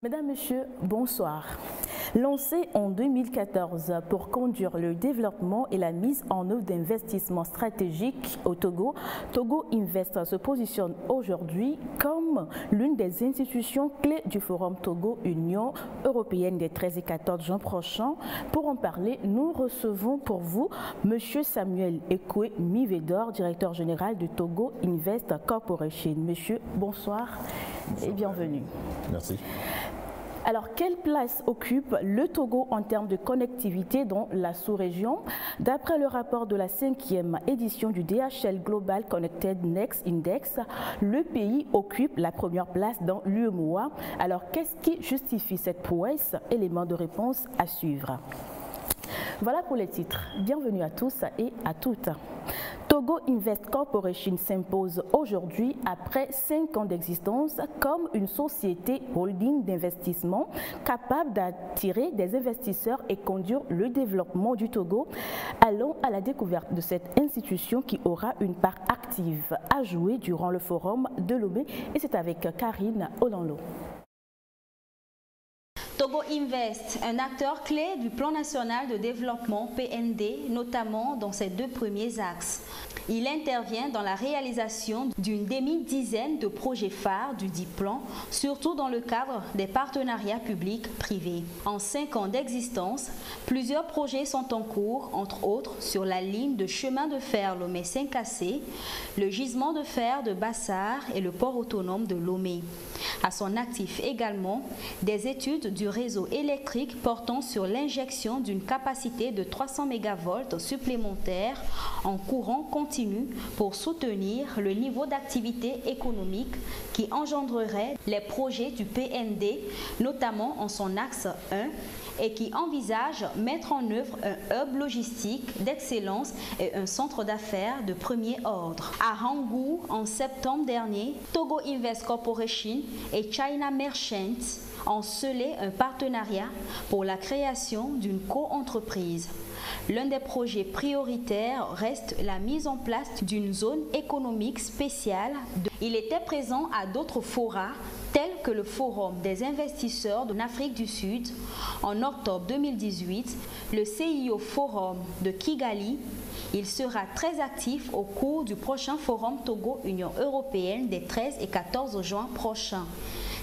Mesdames, Messieurs, bonsoir. Lancé en 2014 pour conduire le développement et la mise en œuvre d'investissements stratégiques au Togo, Togo Invest se positionne aujourd'hui comme l'une des institutions clés du Forum Togo Union européenne des 13 et 14 juin prochains. Pour en parler, nous recevons pour vous M. Samuel Ekwe Mivedor, directeur général de Togo Invest Corporation. Monsieur, bonsoir et bienvenue. Merci. Alors, quelle place occupe le Togo en termes de connectivité dans la sous-région? D'après le rapport de la 5e édition du DHL Global Connected Next Index, le pays occupe la première place dans l'UEMOA. Alors, qu'est-ce qui justifie cette prouesse? Élément de réponse à suivre. Voilà pour les titres. Bienvenue à tous et à toutes. Togo Invest Corporation s'impose aujourd'hui après 5 ans d'existence comme une société holding d'investissement capable d'attirer des investisseurs et conduire le développement du Togo. Allons à la découverte de cette institution qui aura une part active à jouer durant le forum de Lomé, et c'est avec Karine Olanlo. Togo Invest, un acteur clé du plan national de développement PND, notamment dans ses 2 premiers axes. Il intervient dans la réalisation d'une demi-dizaine de projets phares du dit plan, surtout dans le cadre des partenariats publics-privés. En 5 ans d'existence, plusieurs projets sont en cours, entre autres sur la ligne de chemin de fer Lomé-Saint-Cassé, le gisement de fer de Bassar et le port autonome de Lomé. À son actif également, des études du réseau électrique portant sur l'injection d'une capacité de 300 MV supplémentaires en courant continu pour soutenir le niveau d'activité économique qui engendrerait les projets du PND, notamment en son axe 1, et qui envisage mettre en œuvre un hub logistique d'excellence et un centre d'affaires de premier ordre. À Rangou, en septembre dernier, Togo Invest Corporation et China Merchants ont scellé un partenariat pour la création d'une co-entreprise. L'un des projets prioritaires reste la mise en place d'une zone économique spéciale. Il était présent à d'autres forats tels que le Forum des investisseurs de l'Afrique du Sud en octobre 2018, le CIO Forum de Kigali. Il sera très actif au cours du prochain Forum Togo Union européenne des 13 et 14 juin prochains.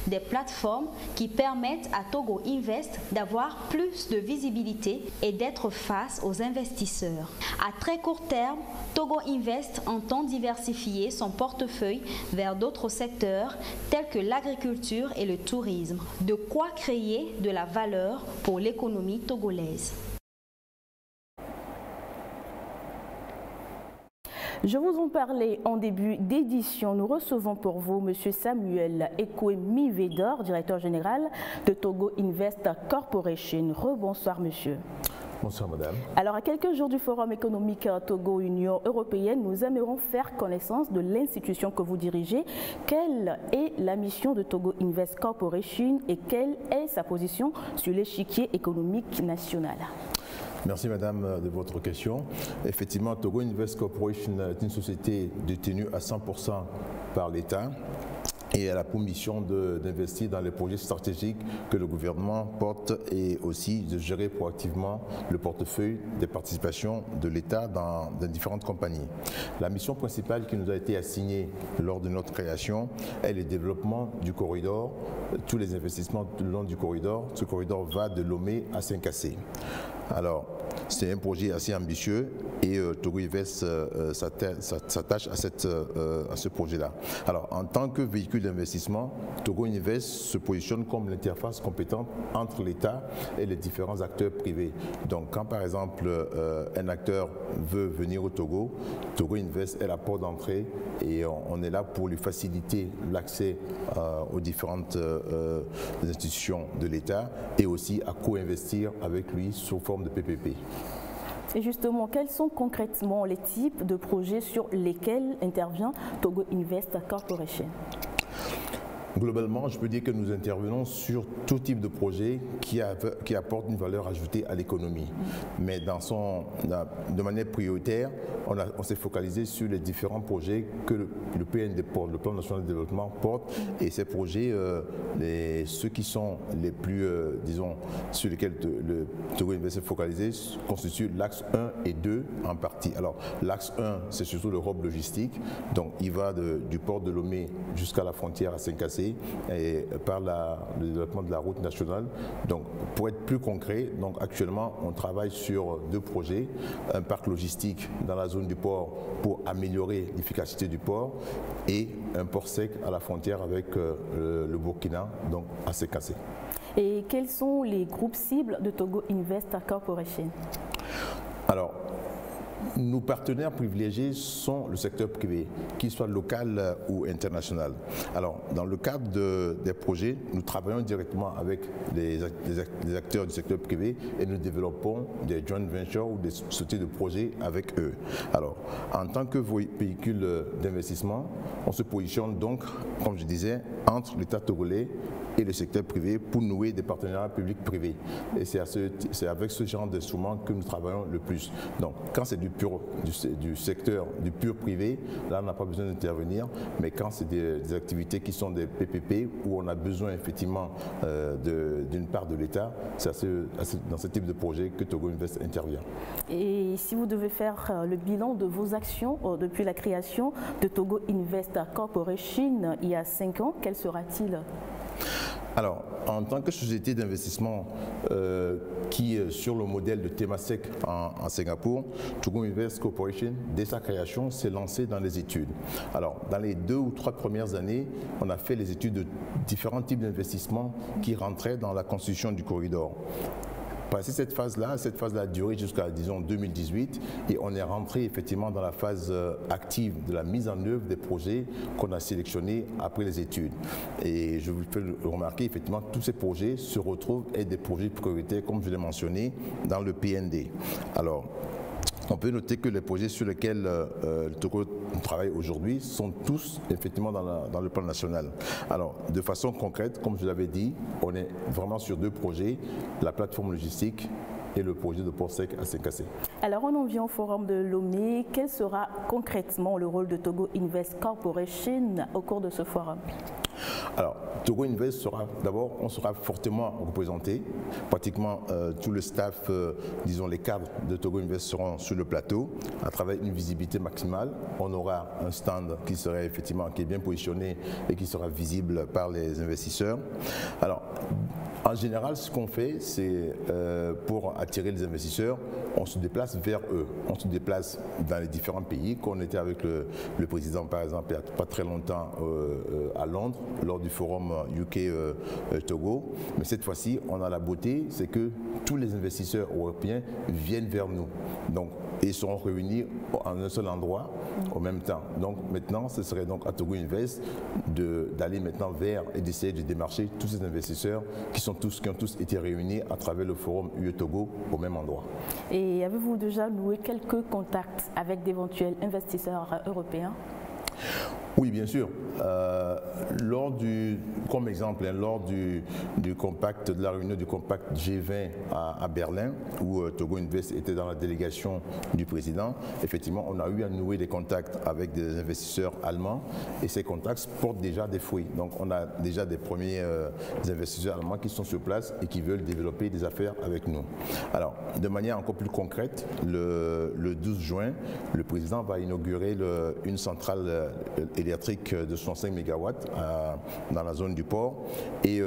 Des plateformes qui permettent à Togo Invest d'avoir plus de visibilité et d'être face aux investisseurs. À très court terme, Togo Invest entend diversifier son portefeuille vers d'autres secteurs tels que l'agriculture et le tourisme. De quoi créer de la valeur pour l'économie togolaise. Je vous en parlais en début d'édition. Nous recevons pour vous M. Samuel Ekwe Mivedor, directeur général de Togo Invest Corporation. Rebonsoir, monsieur. Bonsoir, madame. Alors, à quelques jours du Forum économique Togo Union européenne, nous aimerons faire connaissance de l'institution que vous dirigez. Quelle est la mission de Togo Invest Corporation et quelle est sa position sur l'échiquier économique national? Merci madame de votre question. Effectivement, Togo Invest Corporation est une société détenue à 100% par l'État et elle a pour mission d'investir dans les projets stratégiques que le gouvernement porte et aussi de gérer proactivement le portefeuille des participations de l'État dans différentes compagnies. La mission principale qui nous a été assignée lors de notre création est le développement du corridor, tous les investissements le long du corridor. Ce corridor va de Lomé à Saint-Cassé. Alors, c'est un projet assez ambitieux et Togo Invest s'attache à ce projet-là. Alors, en tant que véhicule d'investissement, Togo Invest se positionne comme l'interface compétente entre l'État et les différents acteurs privés. Donc, quand par exemple un acteur veut venir au Togo, Togo Invest est la porte d'entrée et on est là pour lui faciliter l'accès aux différentes institutions de l'État et aussi à co-investir avec lui sous forme de PPP. Et justement, quels sont concrètement les types de projets sur lesquels intervient Togo Invest Corporation? Globalement, je peux dire que nous intervenons sur tout type de projet qui apporte une valeur ajoutée à l'économie. Mais de manière prioritaire, on s'est focalisé sur les différents projets que le PND porte, le Plan national de développement porte. Et ces projets, ceux qui sont les plus, disons, sur lesquels le Togo Invest s'est focalisé, constituent l'axe 1 et 2 en partie. Alors, l'axe 1, c'est surtout le hub logistique. Donc, il va du port de Lomé jusqu'à la frontière à Saint-Cassé et par le développement de la route nationale. Donc, pour être plus concret, donc actuellement, on travaille sur 2 projets. Un parc logistique dans la zone du port pour améliorer l'efficacité du port et un port sec à la frontière avec le Burkina, donc à Saint-Cassé. Et quels sont les groupes cibles de Togo Invest Corporation? Alors, nos partenaires privilégiés sont le secteur privé, qu'il soit local ou international. Alors, dans le cadre des projets, nous travaillons directement avec les acteurs du secteur privé et nous développons des joint ventures ou des sociétés de projets avec eux. Alors, en tant que véhicule d'investissement, on se positionne donc, comme je disais, entre l'État togolais et le secteur privé pour nouer des partenariats publics-privés. Et c'est avec ce genre d'instruments que nous travaillons le plus. Donc, quand c'est du secteur, du pur privé, là, on n'a pas besoin d'intervenir. Mais quand c'est des activités qui sont des PPP, où on a besoin effectivement d'une part de l'État, c'est dans ce type de projet que Togo Invest intervient. Et si vous devez faire le bilan de vos actions depuis la création de Togo Invest Corporation il y a 5 ans, quel sera-t-il ? Alors, en tant que société d'investissement qui, sur le modèle de Temasek en Singapour, Togo Invest Corporation, dès sa création, s'est lancé dans les études. Alors, dans les 2 ou 3 premières années, on a fait les études de différents types d'investissements qui rentraient dans la constitution du corridor. Passé cette phase-là a duré jusqu'à, disons, 2018 et on est rentré effectivement dans la phase active de la mise en œuvre des projets qu'on a sélectionnés après les études. Et je vous fais remarquer, effectivement, tous ces projets se retrouvent et des projets prioritaires, comme je l'ai mentionné, dans le PND. Alors, on peut noter que les projets sur lesquels le Togo travaille aujourd'hui sont tous effectivement dans le plan national. Alors, de façon concrète, comme je l'avais dit, on est vraiment sur 2 projets, la plateforme logistique et le projet de port sec à Saint-Cassé. Alors, on en vient au forum de Lomé. Quel sera concrètement le rôle de Togo Invest Corporation au cours de ce forum ? Alors, Togo Invest on sera fortement représenté. Pratiquement tout le staff, disons les cadres de Togo Invest seront sur le plateau à travers une visibilité maximale. On aura un stand qui est bien positionné et qui sera visible par les investisseurs. Alors, en général, ce qu'on fait, c'est pour attirer les investisseurs, on se déplace vers eux. On se déplace dans les différents pays. Quand on était avec le président, par exemple, il n'y a pas très longtemps à Londres, lors du forum UK-Togo. Mais cette fois-ci, on a la beauté, c'est que tous les investisseurs européens viennent vers nous. Donc, et seront réunis en un seul endroit au même temps. Donc maintenant, ce serait donc à Togo Invest d'aller maintenant vers et d'essayer de démarcher tous ces investisseurs qui ont tous été réunis à travers le forum UE-Togo au même endroit. Et avez-vous déjà noué quelques contacts avec d'éventuels investisseurs européens ? Oui, bien sûr. Comme exemple, lors de la réunion du compact G20 à Berlin, où Togo Invest était dans la délégation du président, effectivement, on a eu à nouer des contacts avec des investisseurs allemands et ces contacts portent déjà des fruits. Donc, on a déjà des premiers investisseurs allemands qui sont sur place et qui veulent développer des affaires avec nous. Alors, de manière encore plus concrète, le 12 juin, le président va inaugurer une centrale électrique de 65 MW dans la zone du port. Et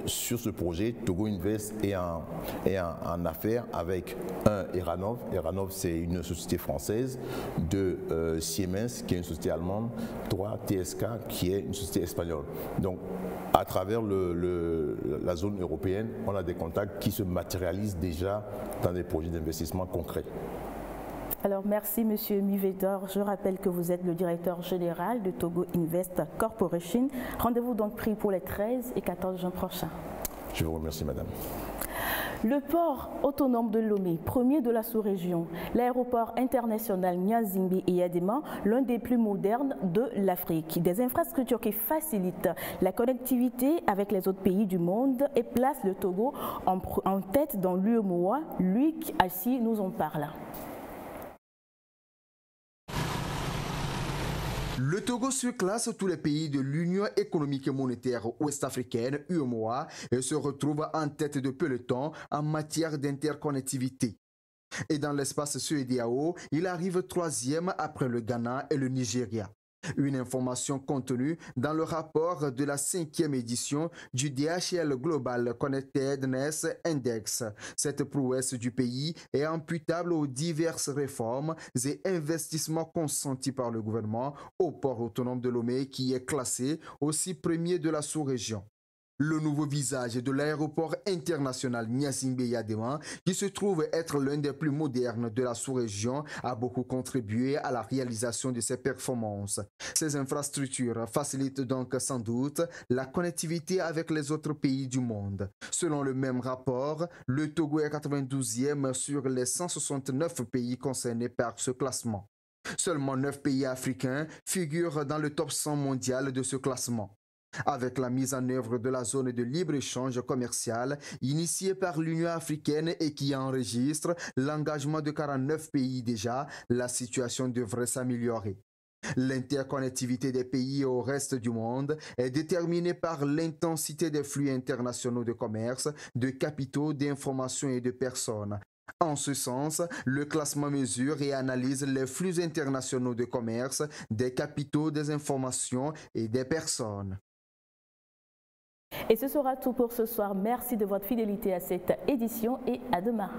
sur ce projet, Togo Invest est en affaires avec Eranov. Eranov, c'est une société française, de Siemens, qui est une société allemande, 3 TSK, qui est une société espagnole. Donc, à travers la zone européenne, on a des contacts qui se matérialisent déjà dans des projets d'investissement concrets. Alors, merci Monsieur Mivedor. Je rappelle que vous êtes le directeur général de Togo Invest Corporation. Rendez-vous donc pris pour les 13 et 14 juin prochains. Je vous remercie, madame. Le port autonome de Lomé, premier de la sous-région, l'aéroport international Gnazingbe-Eyadema, l'un des plus modernes de l'Afrique. Des infrastructures qui facilitent la connectivité avec les autres pays du monde et placent le Togo en tête dans l'UEMOA. Luc Assi nous en parle. Le Togo surclasse tous les pays de l'Union économique et monétaire ouest-africaine, UEMOA, et se retrouve en tête de peloton en matière d'interconnectivité. Et dans l'espace CEDEAO, il arrive troisième après le Ghana et le Nigeria. Une information contenue dans le rapport de la 5e édition du DHL Global Connectedness Index. Cette prouesse du pays est imputable aux diverses réformes et investissements consentis par le gouvernement au port autonome de Lomé qui est classé aussi premier de la sous-région. Le nouveau visage de l'aéroport international Gnazingbe-Eyadema, qui se trouve être l'un des plus modernes de la sous-région, a beaucoup contribué à la réalisation de ces performances. Ces infrastructures facilitent donc sans doute la connectivité avec les autres pays du monde. Selon le même rapport, le Togo est 92e sur les 169 pays concernés par ce classement. Seulement 9 pays africains figurent dans le top 100 mondial de ce classement. Avec la mise en œuvre de la zone de libre-échange commercial initiée par l'Union africaine et qui enregistre l'engagement de 49 pays déjà, la situation devrait s'améliorer. L'interconnectivité des pays au reste du monde est déterminée par l'intensité des flux internationaux de commerce, de capitaux, d'informations et de personnes. En ce sens, le classement mesure et analyse les flux internationaux de commerce, des capitaux, des informations et des personnes. Et ce sera tout pour ce soir. Merci de votre fidélité à cette édition et à demain.